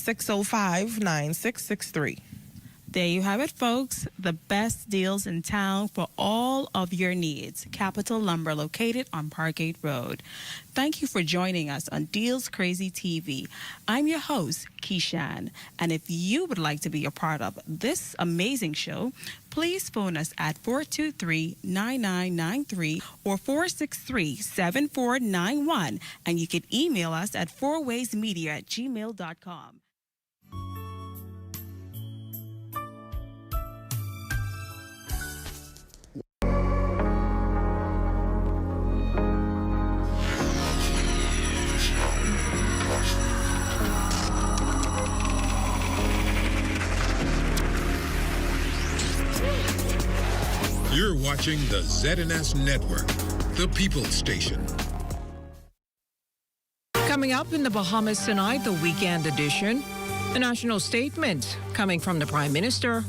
605-9663. There you have it, folks. The best deals in town for all of your needs. Capital Lumber, located on Parkgate Road. Thank you for joining us on Deals Crazy TV. I'm your host, Keishan. And if you would like to be a part of this amazing show, please phone us at 423-9993 or 463-7491. And you can email us at fourwaysmedia@gmail.com. You're watching the ZNS Network, the People's Station. Coming up in the Bahamas tonight, the weekend edition, a national statement coming from the Prime Minister.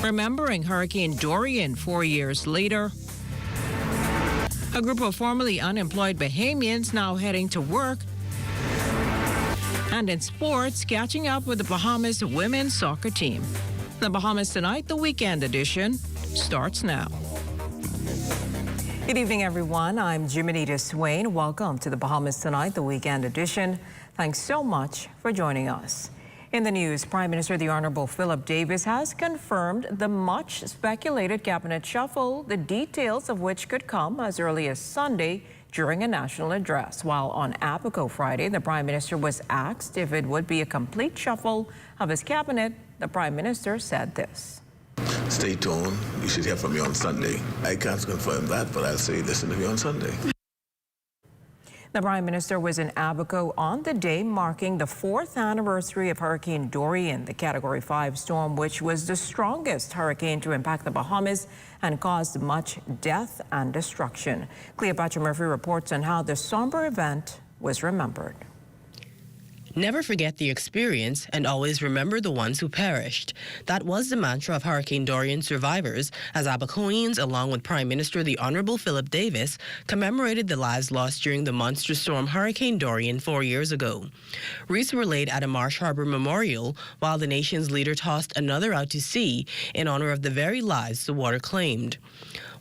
Remembering Hurricane Dorian 4 years later. A group of formerly unemployed Bahamians now heading to work. And in sports, catching up with the Bahamas women's soccer team. The Bahamas Tonight, the weekend edition, starts now. Good evening, everyone. I'm Jiminita Swain. Welcome to the Bahamas Tonight, the weekend edition. Thanks so much for joining us. In the news, Prime Minister the Honorable Philip Davis has confirmed the much speculated cabinet shuffle, the details of which could come as early as Sunday during a national address. While on Abaco Friday, the Prime Minister was asked if it would be a complete shuffle of his cabinet. The Prime Minister said this. Stay tuned. You should hear from me on Sunday. I can't confirm that, but I'll say listen to me on Sunday. The Prime Minister was in Abaco on the day marking the 4th anniversary of Hurricane Dorian, the Category 5 storm, which was the strongest hurricane to impact the Bahamas and caused much death and destruction. Cleopatra Murphy reports on how the somber event was remembered. Never forget the experience and always remember the ones who perished. That was the mantra of Hurricane Dorian survivors as Abacoians, along with Prime Minister the Honorable Philip Davis, commemorated the lives lost during the monster storm Hurricane Dorian 4 years ago. Wreaths were laid at a Marsh Harbor memorial while the nation's leader tossed another out to sea in honor of the very lives the water claimed.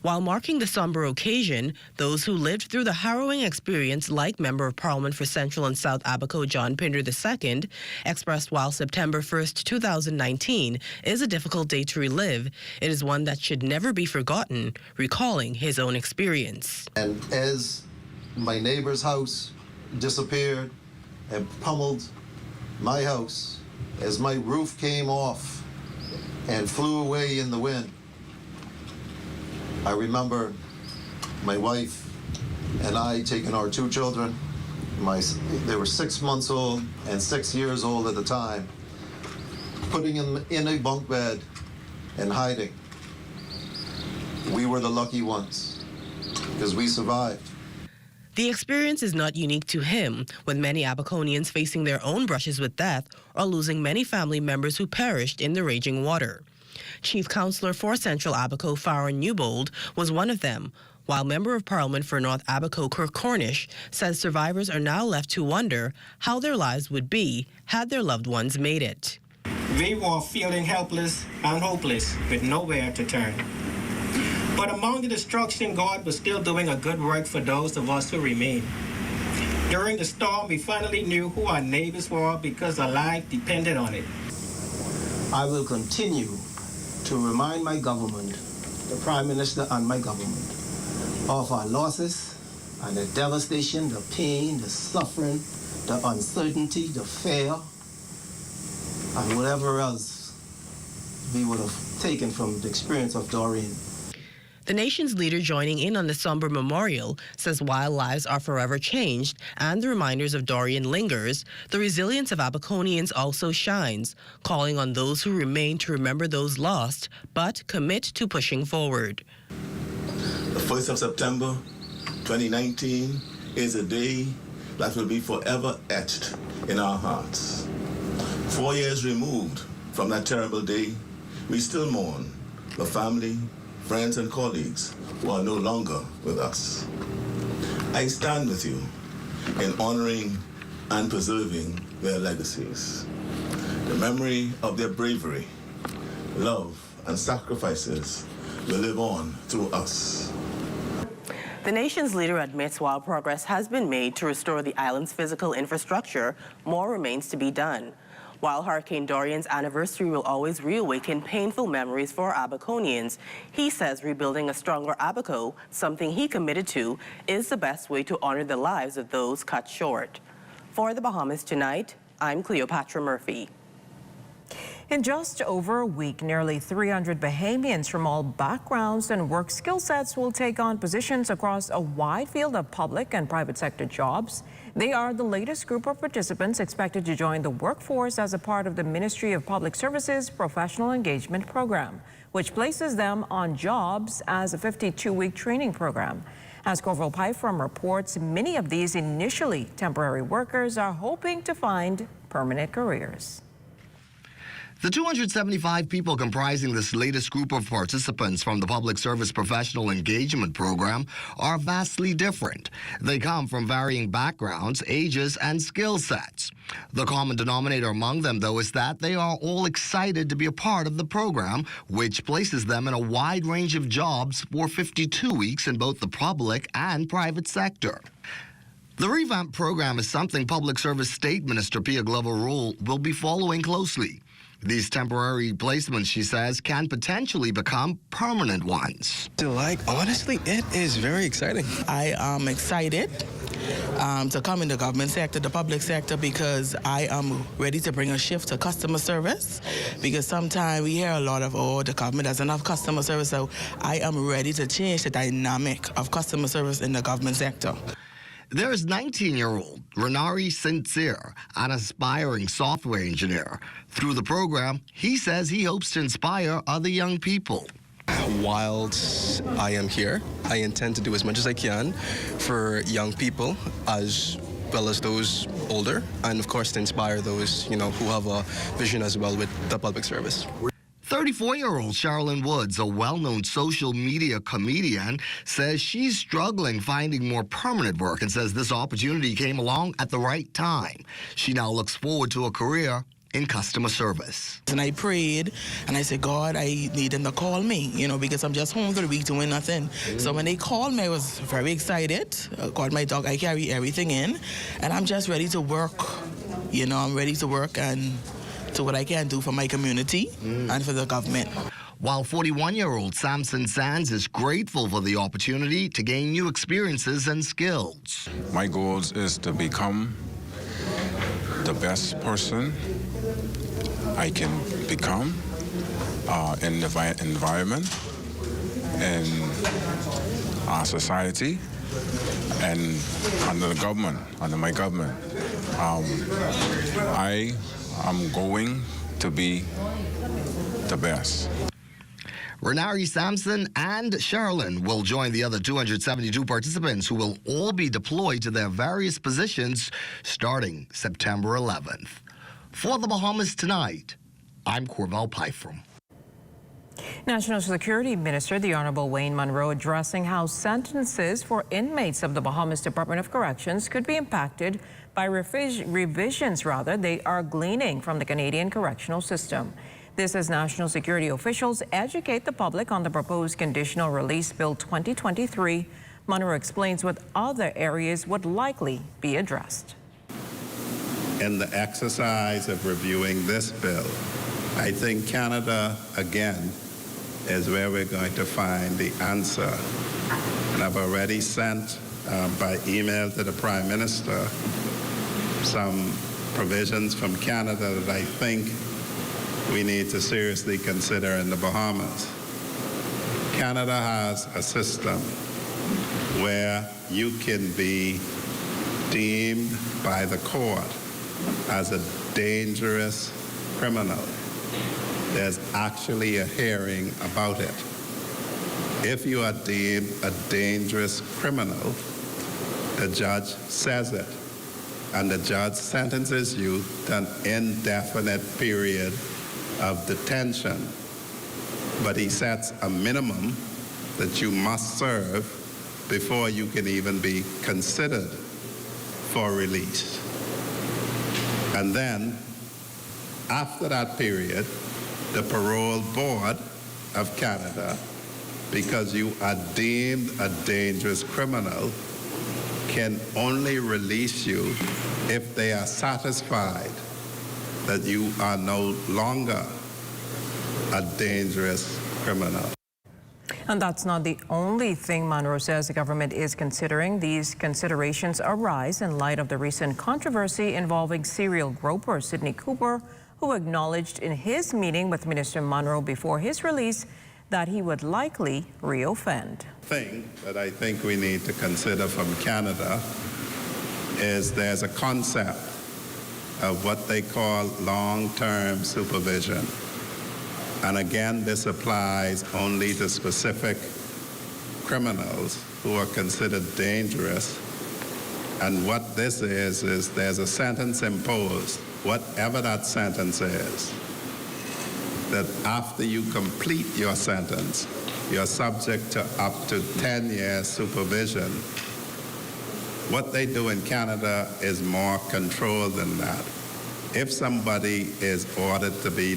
While marking the somber occasion, those who lived through the harrowing experience, like Member of Parliament for Central and South Abaco John Pinder II, expressed while September 1st, 2019 is a difficult day to relive, it is one that should never be forgotten, recalling his own experience. And as my neighbor's house disappeared and pummeled my house, as my roof came off and flew away in the wind, I remember my wife and I taking our 2 children. They were 6 months old and 6 years old at the time, putting them in a bunk bed and hiding. We were the lucky ones because we survived. The experience is not unique to him, with many Abaconians facing their own brushes with death or losing many family members who perished in the raging water. Chief Counselor for Central Abaco, Farron Newbold, was one of them, while Member of Parliament for North Abaco, Kirk Cornish, says survivors are now left to wonder how their lives would be had their loved ones made it. We were feeling helpless and hopeless with nowhere to turn. But among the destruction, God was still doing a good work for those of us who remain. During the storm, we finally knew who our neighbors were because our life depended on it. I will continue to remind my government, the Prime Minister and my government, of our losses and the devastation, the pain, the suffering, the uncertainty, the fear, and whatever else we would have taken from the experience of Dorian. The nation's leader joining in on the somber memorial says while lives are forever changed and the reminders of Dorian lingers, the resilience of Abaconians also shines, calling on those who remain to remember those lost, but commit to pushing forward. The 1st of September 2019 is a day that will be forever etched in our hearts. 4 years removed from that terrible day, we still mourn the family, friends and colleagues who are no longer with us. I stand with you in honoring and preserving their legacies. The memory of their bravery, love, and sacrifices will live on through us. The nation's leader admits while progress has been made to restore the island's physical infrastructure, more remains to be done. While Hurricane Dorian's anniversary will always reawaken painful memories for Abaconians, he says rebuilding a stronger Abaco, something he committed to, is the best way to honor the lives of those cut short. For the Bahamas Tonight, I'm Cleopatra Murphy. In just over a week, nearly 300 Bahamians from all backgrounds and work skill sets will take on positions across a wide field of public and private sector jobs. They are the latest group of participants expected to join the workforce as a part of the Ministry of Public Services Professional Engagement Program, which places them on jobs as a 52-week training program. As Corval Pyfrom reports, many of these initially temporary workers are hoping to find permanent careers. The 275 people comprising this latest group of participants from the Public Service Professional Engagement Program are vastly different. They come from varying backgrounds, ages, and skill sets. The common denominator among them, though, is that they are all excited to be a part of the program, which places them in a wide range of jobs for 52 weeks in both the public and private sector. The revamped program is something Public Service State Minister Pia Glover Rule will be following closely. These temporary placements, she says, can potentially become permanent ones. Honestly, it is very exciting. I am excited to come in the government sector, the public sector, because I am ready to bring a shift to customer service. Because sometimes we hear a lot of, the government has enough customer service. So I am ready to change the dynamic of customer service in the government sector. There is 19-year-old Renari Sincere, an aspiring software engineer. Through the program, he says he hopes to inspire other young people. Whilst I am here, I intend to do as much as I can for young people as well as those older, and of course to inspire those, who have a vision as well with the public service. 34-year-old Sherilyn Woods, a well-known social media comedian, says she's struggling finding more permanent work and says this opportunity came along at the right time. She now looks forward to a career in customer service. And I prayed and I said, God, I need them to call me, because I'm just home for the week doing nothing. So when they called me, I was very excited. I called my dog, I carry everything in, and I'm just ready to work. I'm ready to work and to what I can do for my community and for the government. While 41-year-old Samson Sands is grateful for the opportunity to gain new experiences and skills. My goals is to become the best person I can become in the environment, in our society, and under the government, under my government. I'm going to be the best. Renari Sampson and Sherilyn will join the other 272 participants who will all be deployed to their various positions starting September 11th. For the Bahamas Tonight, I'm Corval Pyfrom. National Security Minister, the Honorable Wayne Munro, addressing how sentences for inmates of the Bahamas Department of Corrections could be impacted by revisions they are gleaning from the Canadian correctional system. This as national security officials educate the public on the proposed Conditional Release Bill 2023. Munro explains what other areas would likely be addressed. In the exercise of reviewing this bill, I think Canada, again, is where we're going to find the answer. And I've already sent by email to the Prime Minister some provisions from Canada that I think we need to seriously consider in the Bahamas. Canada has a system where you can be deemed by the court as a dangerous criminal. There's actually a hearing about it. If you are deemed a dangerous criminal, the judge says it, and the judge sentences you to an indefinite period of detention. But he sets a minimum that you must serve before you can even be considered for release. And then, after that period, the parole board of Canada, because you are deemed a dangerous criminal, can only release you if they are satisfied that you are no longer a dangerous criminal. And that's not the only thing Monroe says the government is considering. These considerations arise in light of the recent controversy involving serial groper Sidney Cooper, who acknowledged in his meeting with Minister Monroe before his release that he would likely reoffend. Thing that I think we need to consider from Canada is there's a concept of what they call long-term supervision. And again, this applies only to specific criminals who are considered dangerous. And what this is there's a sentence imposed, whatever that sentence is, that after you complete your sentence, you're subject to up to 10 years supervision. What they do in Canada is more controlled than that. If somebody is ordered to be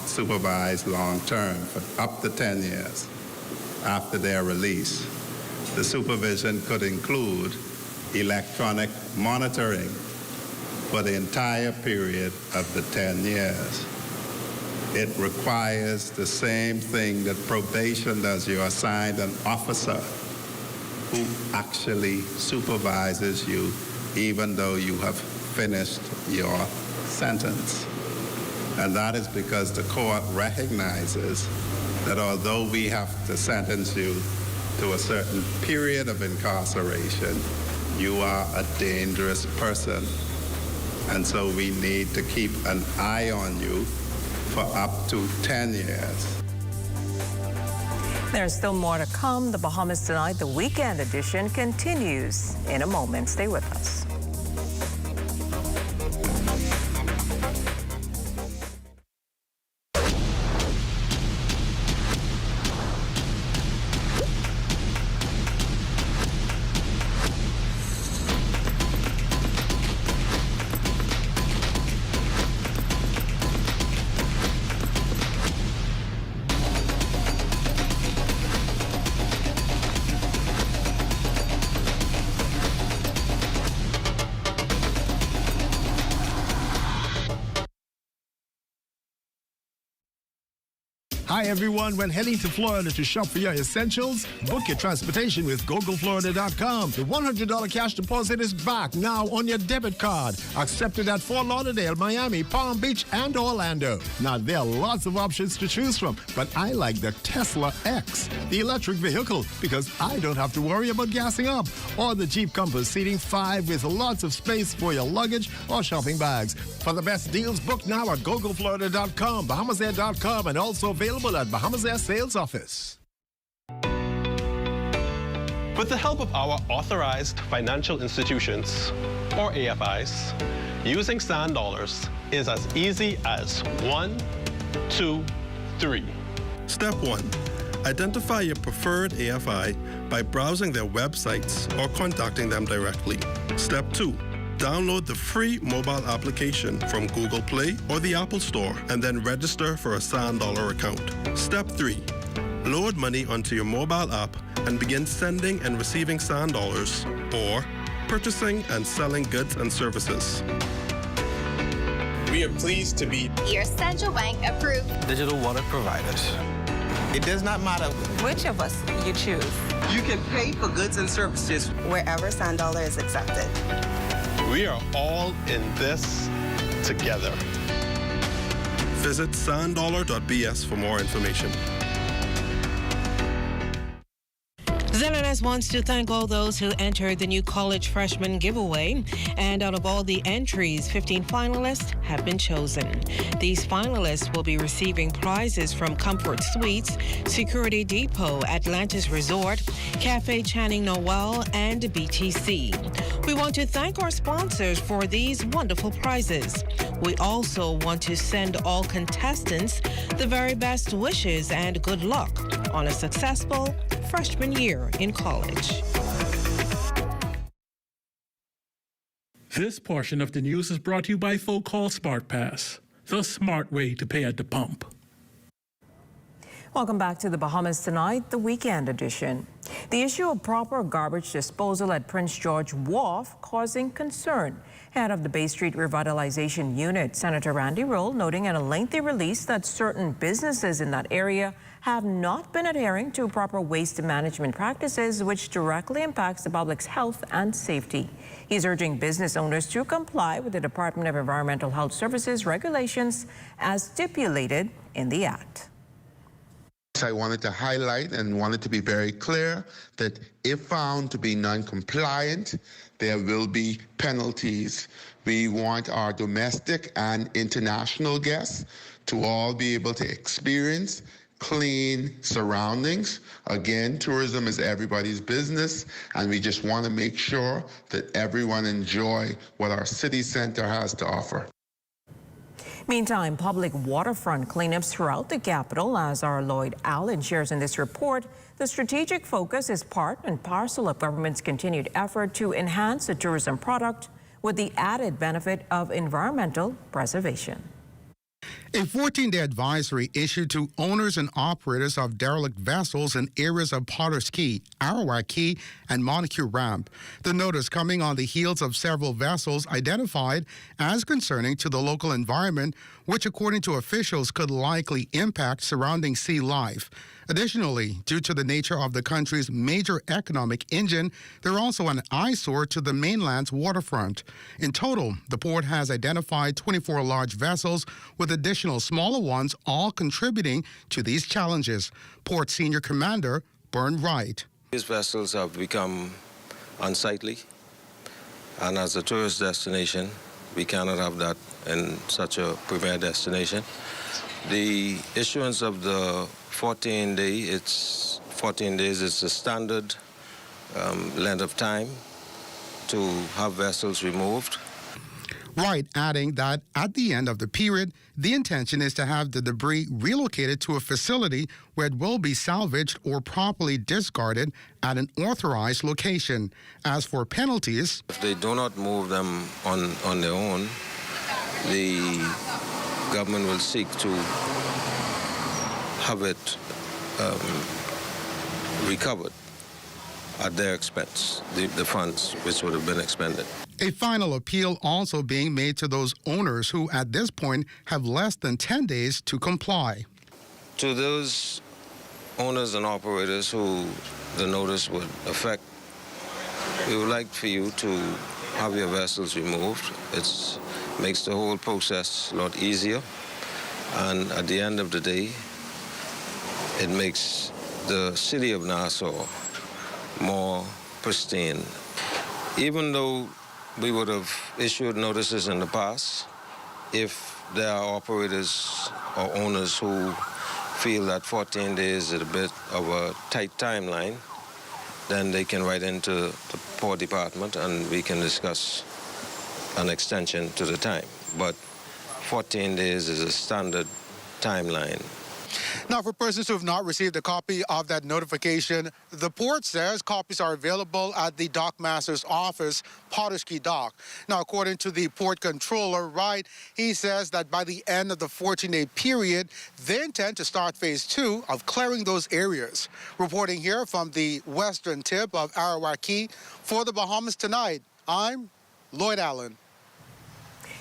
supervised long-term for up to 10 years after their release, the supervision could include electronic monitoring for the entire period of the 10 years. It requires the same thing that probation does. You assign an officer who actually supervises you even though you have finished your sentence. And that is because the court recognizes that although we have to sentence you to a certain period of incarceration, you are a dangerous person. And so we need to keep an eye on you for up to 10 years. There's still more to come. The Bahamas Tonight, the weekend edition, continues in a moment. Stay with us. Hi everyone, when heading to Florida to shop for your essentials, book your transportation with GoGoFlorida.com. The $100 cash deposit is back now on your debit card. Accepted at Fort Lauderdale, Miami, Palm Beach, and Orlando. Now there are lots of options to choose from, but I like the Tesla X, the electric vehicle, because I don't have to worry about gassing up. Or the Jeep Compass seating 5 with lots of space for your luggage or shopping bags. For the best deals, book now at GoGoFlorida.com, BahamasAir.com, and also available at Bahamas Air Sales Office. With the help of our authorized financial institutions, or AFIs, using sand dollars is as easy as 1, 2, 3. Step 1. Identify your preferred AFI by browsing their websites or contacting them directly. Step 2. Download the free mobile application from Google Play or the Apple Store and then register for a Sand Dollar account. Step 3. Load money onto your mobile app and begin sending and receiving Sand Dollars or purchasing and selling goods and services. We are pleased to be your Central Bank approved digital wallet providers. It does not matter which of us you choose. You can pay for goods and services wherever Sand Dollar is accepted. We are all in this together. Visit sanddollar.bs for more information. ZNS wants to thank all those who entered the new college freshman giveaway. And out of all the entries, 15 finalists have been chosen. These finalists will be receiving prizes from Comfort Suites, Security Depot, Atlantis Resort, Cafe Channing Noel, and BTC. We want to thank our sponsors for these wonderful prizes. We also want to send all contestants the very best wishes and good luck on a successful freshman year in college. This portion of the news is brought to you by Folk Call Smart Pass, the smart way to pay at the pump. Welcome back to the Bahamas Tonight, the weekend edition. The issue of proper garbage disposal at Prince George Wharf causing concern. Head of the Bay Street Revitalization Unit, Senator Randy Roll, noting in a lengthy release that certain businesses in that area have not been adhering to proper waste management practices, which directly impacts the public's health and safety. He's urging business owners to comply with the Department of Environmental Health Services regulations as stipulated in the Act. I wanted to highlight and wanted to be very clear that if found to be non-compliant, there will be penalties. We want our domestic and international guests to all be able to experience clean surroundings. Again, tourism is everybody's business, and we just want to make sure that everyone enjoy what our city center has to offer. Meantime, public waterfront cleanups throughout the capital, as our Lloyd Allen shares in this report. The strategic focus is part and parcel of government's continued effort to enhance the tourism product with the added benefit of environmental preservation. A 14-day advisory issued to owners and operators of derelict vessels in areas of Potter's Key, Arawak Key, and Montague Ramp. The notice coming on the heels of several vessels identified as concerning to the local environment, which according to officials could likely impact surrounding sea life. Additionally, due to the nature of the country's major economic engine, they're also an eyesore to the mainland's waterfront. In total, the port has identified 24 large vessels with additional smaller ones, all contributing to these challenges. Port Senior Commander Bern Wright. These vessels have become unsightly, and as a tourist destination, we cannot have that in such a premier destination. The issuance of the 14 days, it's the standard length of time to have vessels removed. Wright adding that at the end of the period, the intention is to have the debris relocated to a facility where it will be salvaged or properly discarded at an authorized location. As for penalties, if they do not move them on their own, the government will seek to have it recovered at their expense, the funds which would have been expended. A final appeal also being made to those owners who at this point have less than 10 days to comply. To those owners and operators who the notice would affect, we would like for you to have your vessels removed. It makes the whole process a lot easier, and at the end of the day, it makes the city of Nassau more pristine. Even though we would have issued notices in the past, if there are operators or owners who feel that 14 days is a bit of a tight timeline, then they can write into the Port Department and we can discuss an extension to the time. But 14 days is a standard timeline. Now, for persons who have not received a copy of that notification, the port says copies are available at the dockmaster's office, Potter's Key Dock. Now, according to the port controller, Wright, he says that by the end of the 14-day period, they intend to start phase 2 of clearing those areas. Reporting here from the western tip of Arawak Key, for the Bahamas Tonight, I'm Lloyd Allen.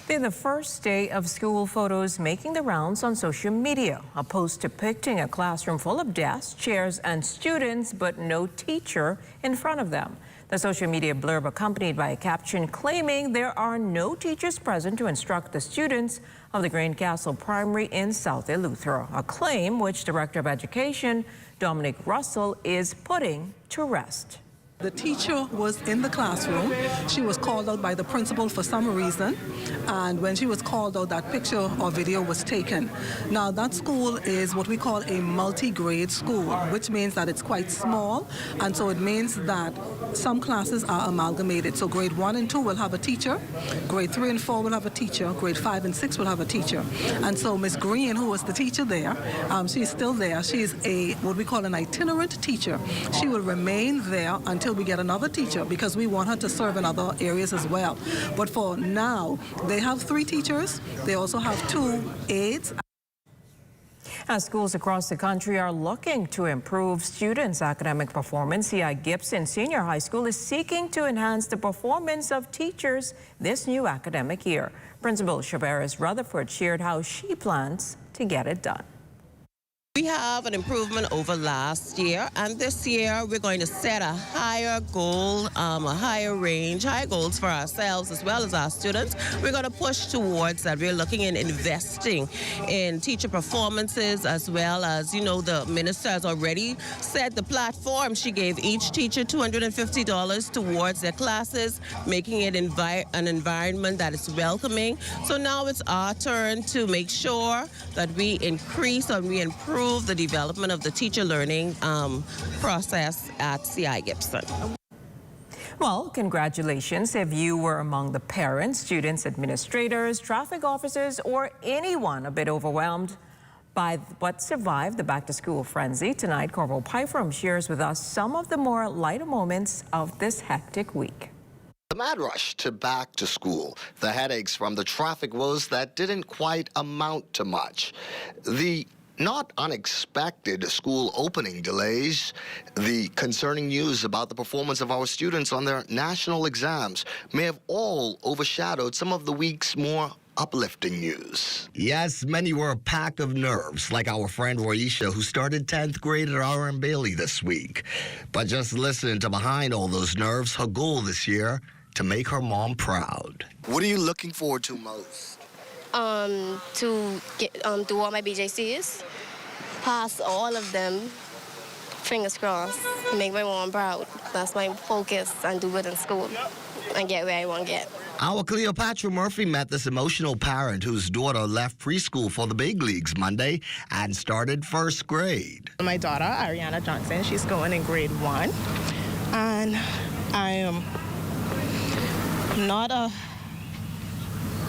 Then the first day of school photos making the rounds on social media. A post depicting a classroom full of desks, chairs, and students, but no teacher in front of them. The social media blurb accompanied by a caption claiming there are no teachers present to instruct the students of the Greencastle Primary in South Eleuthera, a claim which Director of Education Dominic Russell is putting to rest. The teacher was in the classroom. She was called out by the principal for some reason, and when she was called out, that picture or video was taken. Now, that school is what we call a multi-grade school, which means that it's quite small, and so it means that some classes are amalgamated. So grade 1 and 2 will have a teacher, grade 3 and 4 will have a teacher, grade 5 and 6 will have a teacher. And so Miss Green, who was the teacher there, she's still there. She's what we call an itinerant teacher. She will remain there until until we get another teacher because we want her to serve in other areas as well. But for now, they have 3 teachers. They also have 2 aides. As schools across the country are looking to improve students' academic performance, C.I. Gibson Senior High School is seeking to enhance the performance of teachers this new academic year. Principal Shabaris Rutherford shared how she plans to get it done. We have an improvement over last year, and this year we're going to set a higher goal, a higher range, higher goals for ourselves as well as our students. We're going to push towards that. We're looking in investing in teacher performances as well as, you know, the minister has already set the platform. She gave each teacher $250 towards their classes, making it an environment that is welcoming. So now it's our turn to make sure that we increase and we improve the development of the teacher learning process at C.I. Gibson. Well, congratulations if you were among the parents, students, administrators, traffic officers, or anyone a bit overwhelmed by what survived the back-to-school frenzy. Tonight, Corporal Pyfrom shares with us some of the more lighter moments of this hectic week. The mad rush to back to school, the headaches from the traffic woes that didn't quite amount to much, the not unexpected school opening delays, the concerning news about the performance of our students on their national exams may have all overshadowed some of the week's more uplifting news. Yes, many were a pack of nerves, like our friend Roisha, who started 10th grade at R.M. Bailey this week. But just listen to behind all those nerves, her goal this year, to make her mom proud. What are you looking forward to most? To get do all my BJCs, pass all of them, fingers crossed, make my mom proud. That's my focus, and do it in school and get where I want to get. Our Cleopatra Murphy met this emotional parent whose daughter left preschool for the big leagues Monday and started first grade. My daughter, Ariana Johnson, she's going in grade 1, and I am not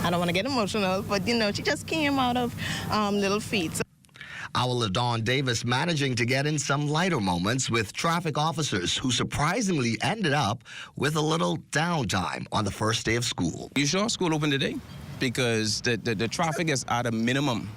I don't want to get emotional, but, you know, she just came out of Little Feet. Our LaDawn Davis managing to get in some lighter moments with traffic officers who surprisingly ended up with a little downtime on the first day of school. You sure school open today? Because the traffic is at a minimum.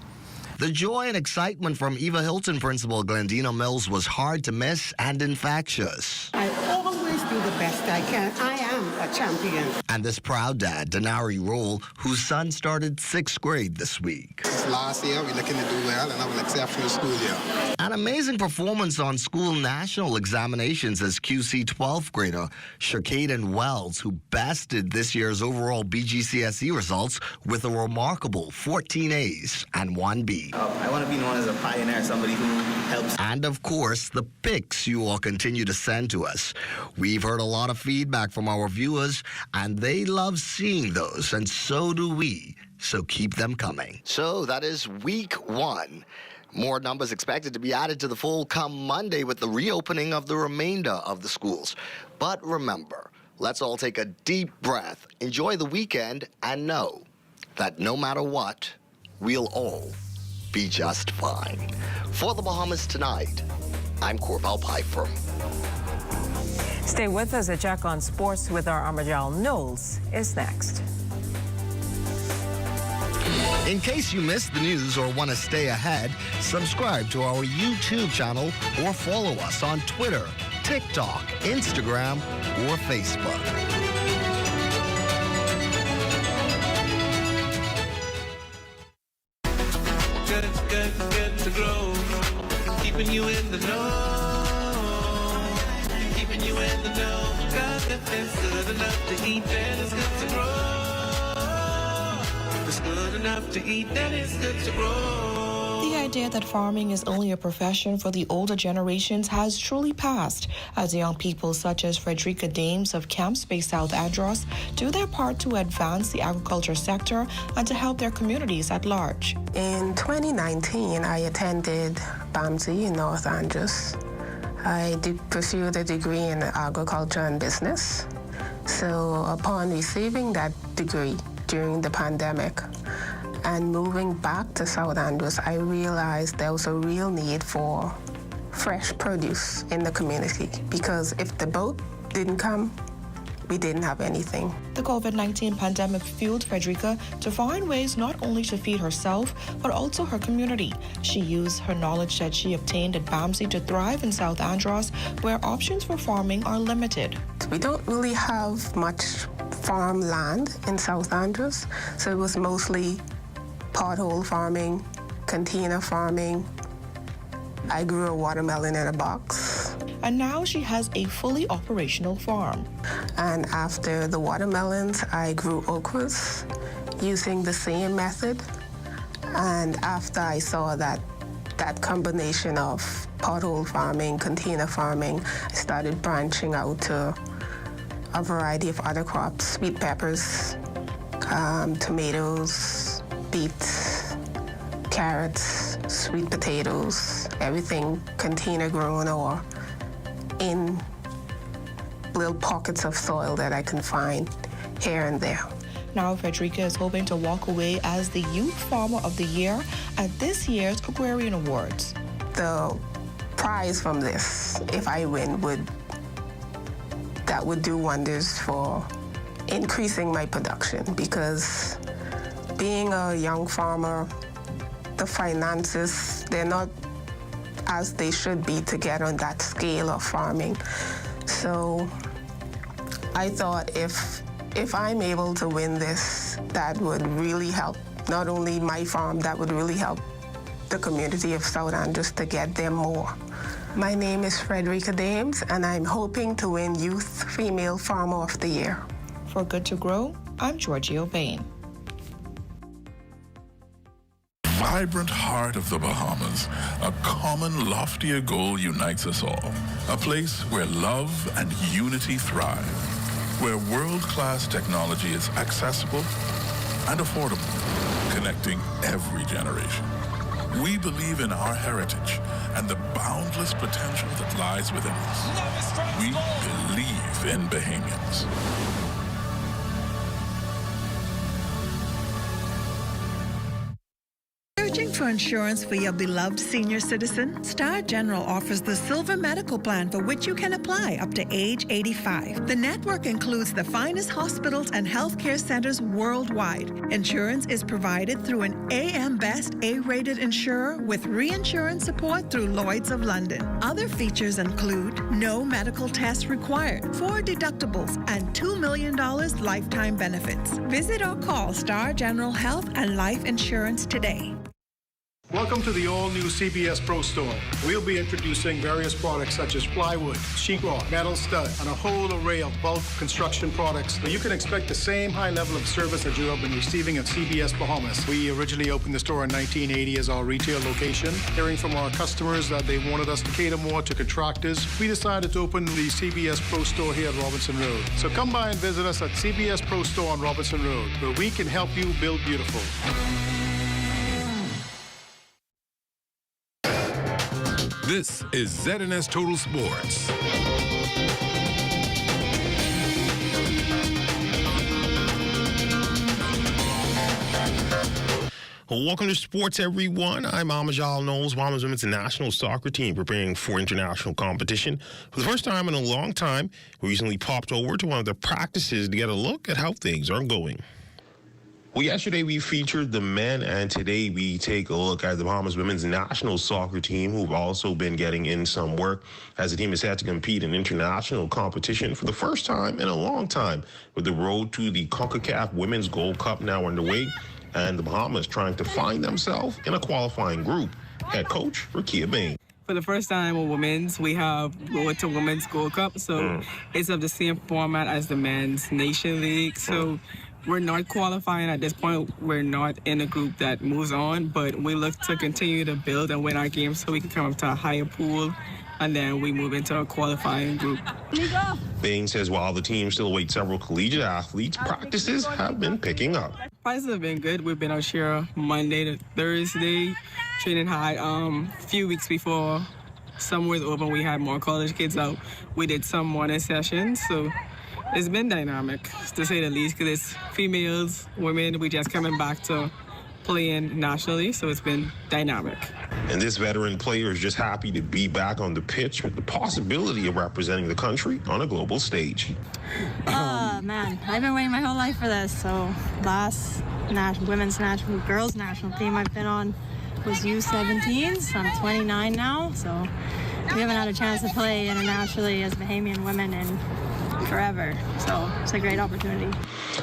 The joy and excitement from Eva Hilton Principal Glendina Mills was hard to miss and infectious. I always do the best I can. I am a champion. And this proud dad, Denari Roll, whose son started 6th grade this week. Last year, we're looking to do well and have an exceptional school year. An amazing performance on school national examinations as QC 12th grader Shirkaden Wells, who bested this year's overall BGCSE results with a remarkable 14 A's and 1 B. I want to be known as a pioneer, somebody who helps. And of course, the pics you all continue to send to us. We've heard a lot of feedback from our viewers, and they love seeing those, and so do we. So keep them coming. So that is week 1. More numbers expected to be added to the fold come Monday with the reopening of the remainder of the schools. But remember, let's all take a deep breath, enjoy the weekend, and know that no matter what, we'll all be just fine. For the Bahamas Tonight, I'm Corbell Pyfrom. Stay with us. A check on sports with our Armajal Knowles is next. In case you missed the news or want to stay ahead, subscribe to our YouTube channel or follow us on Twitter, TikTok, Instagram, or Facebook. Good to grow. Keeping you in the know. Keeping you in the know. God, if it's good enough to eat, then it's good to grow. If it's good enough to eat, then it's good to grow. The idea that farming is only a profession for the older generations has truly passed as young people such as Frederica Dames of Camps Bay South Andros do their part to advance the agriculture sector and to help their communities at large. In 2019, I attended BAMSI in North Andros. I pursued a degree in agriculture and business. So upon receiving that degree during the pandemic, and moving back to South Andros, I realized there was a real need for fresh produce in the community, because if the boat didn't come, we didn't have anything. The COVID-19 pandemic fueled Frederica to find ways not only to feed herself, but also her community. She used her knowledge that she obtained at BAMSI to thrive in South Andros, where options for farming are limited. We don't really have much farmland in South Andros, so it was mostly pothole farming, container farming. I grew a watermelon in a box. And now she has a fully operational farm. And after the watermelons, I grew okras using the same method. And after I saw that combination of pothole farming, container farming, I started branching out to a variety of other crops, sweet peppers, tomatoes, beets, carrots, sweet potatoes, everything container grown or in little pockets of soil that I can find here and there. Now Frederica is hoping to walk away as the Youth Farmer of the Year at this year's Agrarian Awards. The prize from this, if I win, that would do wonders for increasing my production, because being a young farmer, the finances, they're not as they should be to get on that scale of farming. So I thought if I'm able to win this, that would really help not only my farm, that would really help the community of South Andros to get them more. My name is Frederica Dames, and I'm hoping to win Youth Female Farmer of the Year. For Good to Grow, I'm Georgia Bain. Vibrant heart of the Bahamas, a common loftier goal unites us all. A place where love and unity thrive, where world-class technology is accessible and affordable, connecting every generation. We believe in our heritage and the boundless potential that lies within us. We believe in Bahamians. Searching for insurance for your beloved senior citizen? Star General offers the Silver Medical Plan, for which you can apply up to age 85. The network includes the finest hospitals and healthcare centers worldwide. Insurance is provided through an AM Best A-rated insurer with reinsurance support through Lloyd's of London. Other features include no medical tests required, 4 deductibles, and $2 million lifetime benefits. Visit or call Star General Health and Life Insurance today. Welcome to the all-new CBS Pro Store. We'll be introducing various products such as plywood, sheetrock, metal stud, and a whole array of bulk construction products. So you can expect the same high level of service that you have been receiving at CBS Bahamas. We originally opened the store in 1980 as our retail location. Hearing from our customers that they wanted us to cater more to contractors, we decided to open the CBS Pro Store here at Robinson Road. So come by and visit us at CBS Pro Store on Robinson Road, where we can help you build beautiful. This is ZNS Total Sports. Welcome to sports, everyone. I'm Amajal Knowles, Bahamas Women's national soccer team preparing for international competition. For the first time in a long time, we recently popped over to one of the practices to get a look at how things are going. Well, yesterday we featured the men, and today we take a look at the Bahamas Women's national soccer team, who've also been getting in some work as the team is set to compete in international competition for the first time in a long time, with the road to the CONCACAF Women's Gold Cup now underway, and the Bahamas trying to find themselves in a qualifying group. Head coach Rakia Bain. For the first time in women's, we have Road to Women's Gold Cup, so it's of the same format as the Men's Nation League. So we're not qualifying at this point. We're not in a group that moves on, but we look to continue to build and win our games so we can come up to a higher pool, and then we move into a qualifying group. Bain says while the team still awaits several collegiate athletes, practices have been picking up. Practices have been good. We've been out here Monday to Thursday, training hard. A few weeks before summer was open, we had more college kids out. We did some morning sessions, so it's been dynamic, to say the least, because it's females, women, we just coming back to playing nationally, so it's been dynamic. And this veteran player is just happy to be back on the pitch with the possibility of representing the country on a global stage. Man, I've been waiting my whole life for this. So last women's national, girls national team I've been on was U17s. I'm 29 now, so we haven't had a chance to play internationally as Bahamian women in forever. So it's a great opportunity.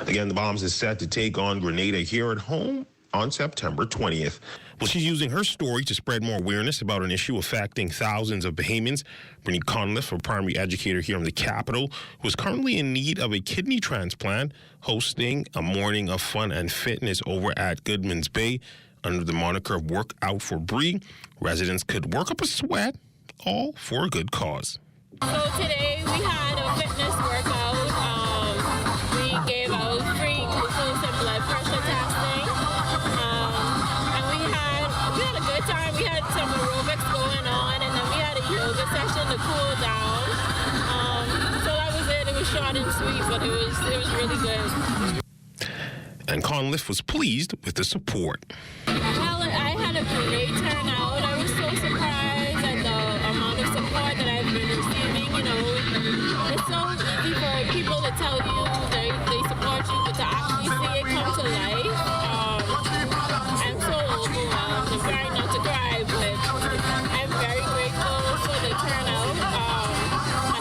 Again, the Bombs is set to take on Grenada here at home on September 20th. Well, she's using her story to spread more awareness about an issue affecting thousands of Bahamians. Brittany Conliffe, a primary educator here in the capital, who is currently in need of a kidney transplant, hosting a morning of fun and fitness over at Goodman's Bay under the moniker of Work Out for Bree. Residents could work up a sweat, all for a good cause. So today we had a fitness workout. We gave out free glucose and blood pressure testing. And we had a good time. We had some aerobics going on, and then we had a yoga session to cool down. So that was it. It was short and sweet, but it was really good. And Conliffe was pleased with the support. Well, I had a great turnout. I was so surprised at the amount of support that I've been receiving. You know, it's so easy for people to tell you they support you, but to actually see it come to life, I'm so overwhelmed. I'm trying not to cry, but I'm very grateful for the turnout,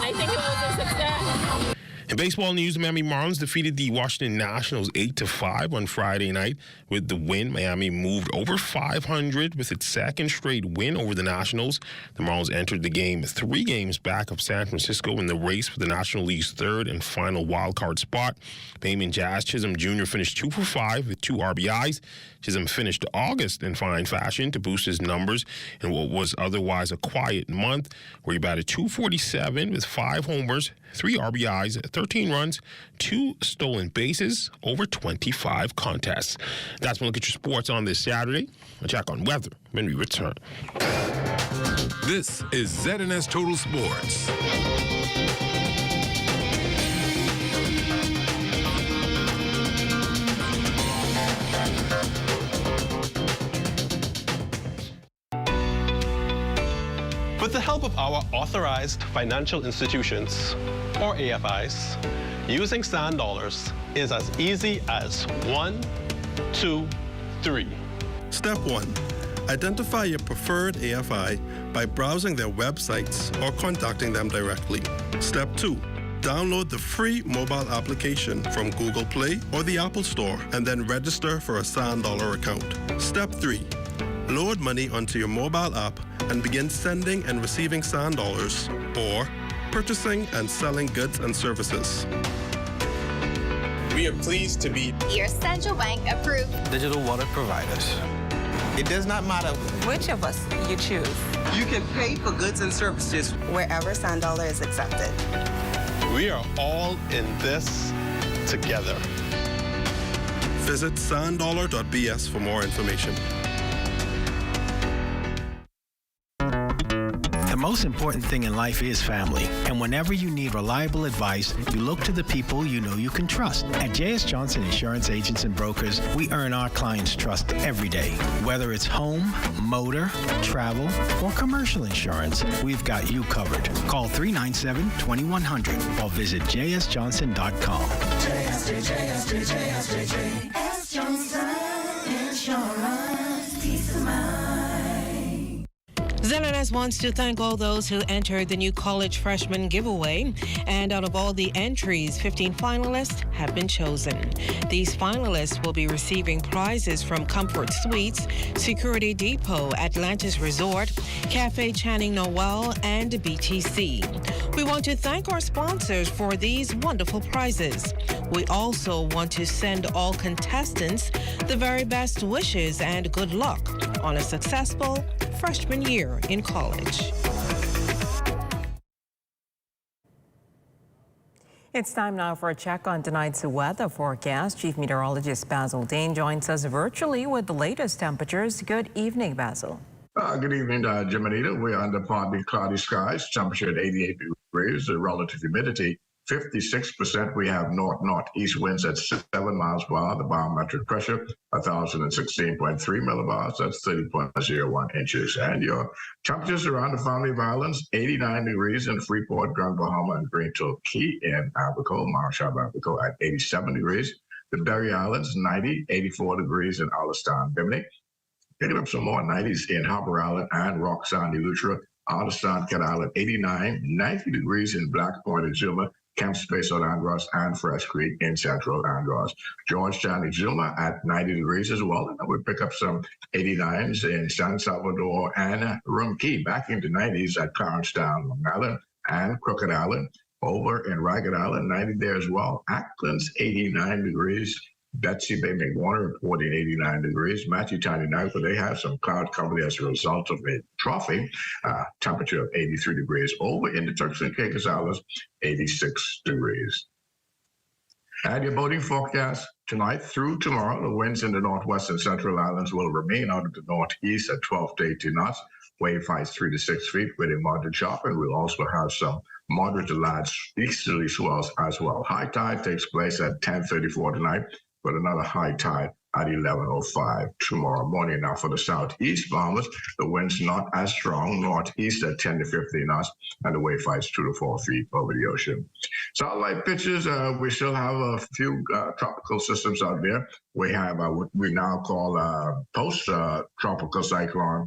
and I think it was a success. In baseball news, the Miami Marlins defeated the Washington Nationals 8-5 on Friday night. With the win, Miami moved over 500 with its second straight win over the Nationals. The Marlins entered the game 3 games back of San Francisco in the race for the National League's third and final wildcard spot. Bahamian Jazz Chisholm Jr. finished 2 for 5 with 2 RBIs. Chisholm finished August in fine fashion to boost his numbers in what was otherwise a quiet month, where he batted .247 with 5 homers, 3 RBIs, 13 runs, 2 stolen bases, over 25 contests. That's one look at your sports on this Saturday. We'll check on weather when we return. This is ZNS Total Sports. With the help of our authorized financial institutions, or AFIs, using sand dollars is as easy as 1, 2, 3. Step 1. Identify your preferred AFI by browsing their websites or contacting them directly. Step 2. Download the free mobile application from Google Play or the Apple Store and then register for a sand dollar account. Step 3. Load money onto your mobile app and begin sending and receiving sand dollars or purchasing and selling goods and services. We are pleased to be your central bank approved digital wallet providers. It does not matter which of us you choose. You can pay for goods and services wherever sand dollar is accepted. We are all in this together. Visit sanddollar.bs for more information. The most important thing in life is family. And whenever you need reliable advice, you look to the people you know you can trust. At J.S. Johnson Insurance Agents and Brokers, we earn our clients' trust every day. Whether it's home, motor, travel, or commercial insurance, we've got you covered. Call 397-2100 or visit jsjohnson.com. JS Johnson Insurance, peace of mind. ZNS wants to thank all those who entered the new college freshman giveaway. And out of all the entries, 15 finalists have been chosen. These finalists will be receiving prizes from Comfort Suites, Security Depot, Atlantis Resort, Cafe Channing Noel, and BTC. We want to thank our sponsors for these wonderful prizes. We also want to send all contestants the very best wishes and good luck on a successful freshman year in college. It's time now for a check on tonight's weather forecast. Chief Meteorologist Basil Dane joins us virtually with the latest temperatures. Good evening, Basil. Good evening, Jimanita. We're under partly cloudy skies, temperature at 88 degrees, relative humidity 56% we have north-northeast winds at 7 miles per hour. The barometric pressure, 1,016.3 millibars. That's 30.01 inches. And your temperatures around the Family of Islands, 89 degrees in Freeport, Grand Bahama, and Greentown Key in Abaco, Marshall Abaco at 87 degrees. The Berry Islands, 90, 84 degrees in Alliston, Bimini. Picking up some more 90s in Harbour Island and Rock Sandy Lutra. Alliston, Cat Island, 89, 90 degrees in Black Point and Gilma, Camp Space on Andros, and Fresh Creek in Central Andros. Georgetown and Gilma at 90 degrees as well. And then we pick up some 89s in San Salvador and Rum Key, back into 90s at Clarence-Town, Long Island, and Crooked Island. Over in Ragged Island, 90 there as well. Ackland's 89 degrees. Betsy Bay McWarner reporting 89 degrees. Matthew Tiny Nagua, they have some cloud cover as a result of a troughing. Temperature of 83 degrees. Over in the Turks and Caicos Islands, 86 degrees. And your boating forecast tonight through tomorrow. The winds in the northwest and central islands will remain out of the northeast at 12 to 18 knots. Wave heights 3 to 6 feet with a moderate chop, and we'll also have some moderate to large easterly swells as well. High tide takes place at 10:34 tonight, with another high tide at 11:05 tomorrow morning. Now for the southeast Bahamas, the winds not as strong, northeast at 10 to 15 knots, and the wave heights 2 to 4 feet over the ocean. Satellite pictures, we still have a few tropical systems out there. We have what we now call post-tropical cyclone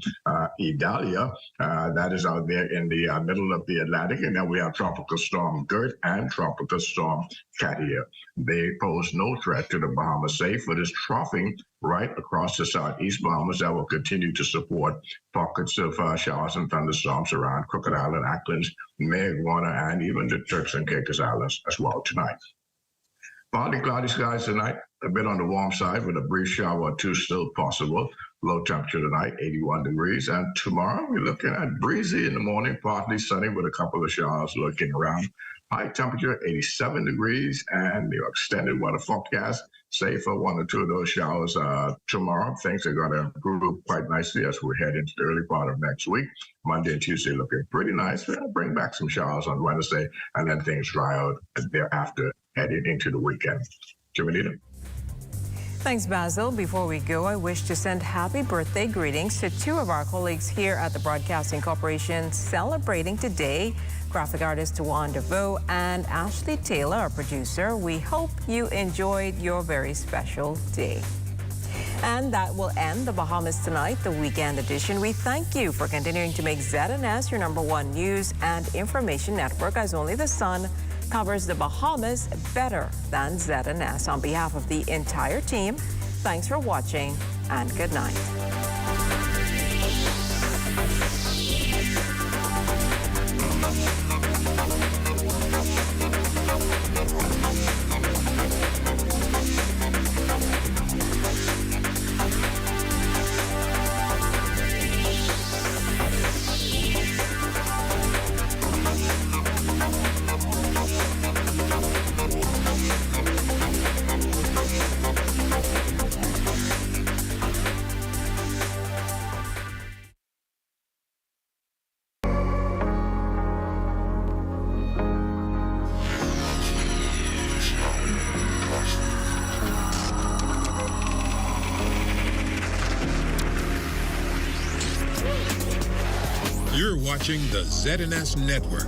Idalia. That is out there in the middle of the Atlantic. And then we have Tropical Storm Gert and Tropical Storm Katia. They pose no threat to the Bahamas, save for this troughing right across the southeast Bahamas that will continue to support pockets of showers and thunderstorms around Crooked Island, Acklands, Mayaguana, and even the Turks and Caicos Islands as well tonight. Partly cloudy skies tonight, a bit on the warm side with a brief shower or two still possible. Low temperature tonight, 81 degrees. And tomorrow we're looking at breezy in the morning, partly sunny with a couple of showers lurking around. High temperature, 87 degrees, and your extended weather forecast, say for 1 or 2 of those showers tomorrow. Things are going to improve quite nicely as we head into the early part of next week. Monday and Tuesday looking pretty nice. We're going to bring back some showers on Wednesday, and then things dry out thereafter heading into the weekend. Jiminita. Thanks, Basil. Before we go, I wish to send happy birthday greetings to 2 of our colleagues here at the Broadcasting Corporation celebrating today. Graphic artist Tawan DeVoe and Ashley Taylor, our producer. We hope you enjoyed your very special day. And that will end the Bahamas Tonight, the weekend edition. We thank you for continuing to make ZNS your #1 news and information network, as only the sun covers the Bahamas better than ZNS. On behalf of the entire team, thanks for watching and good night. You're watching the ZNS Network.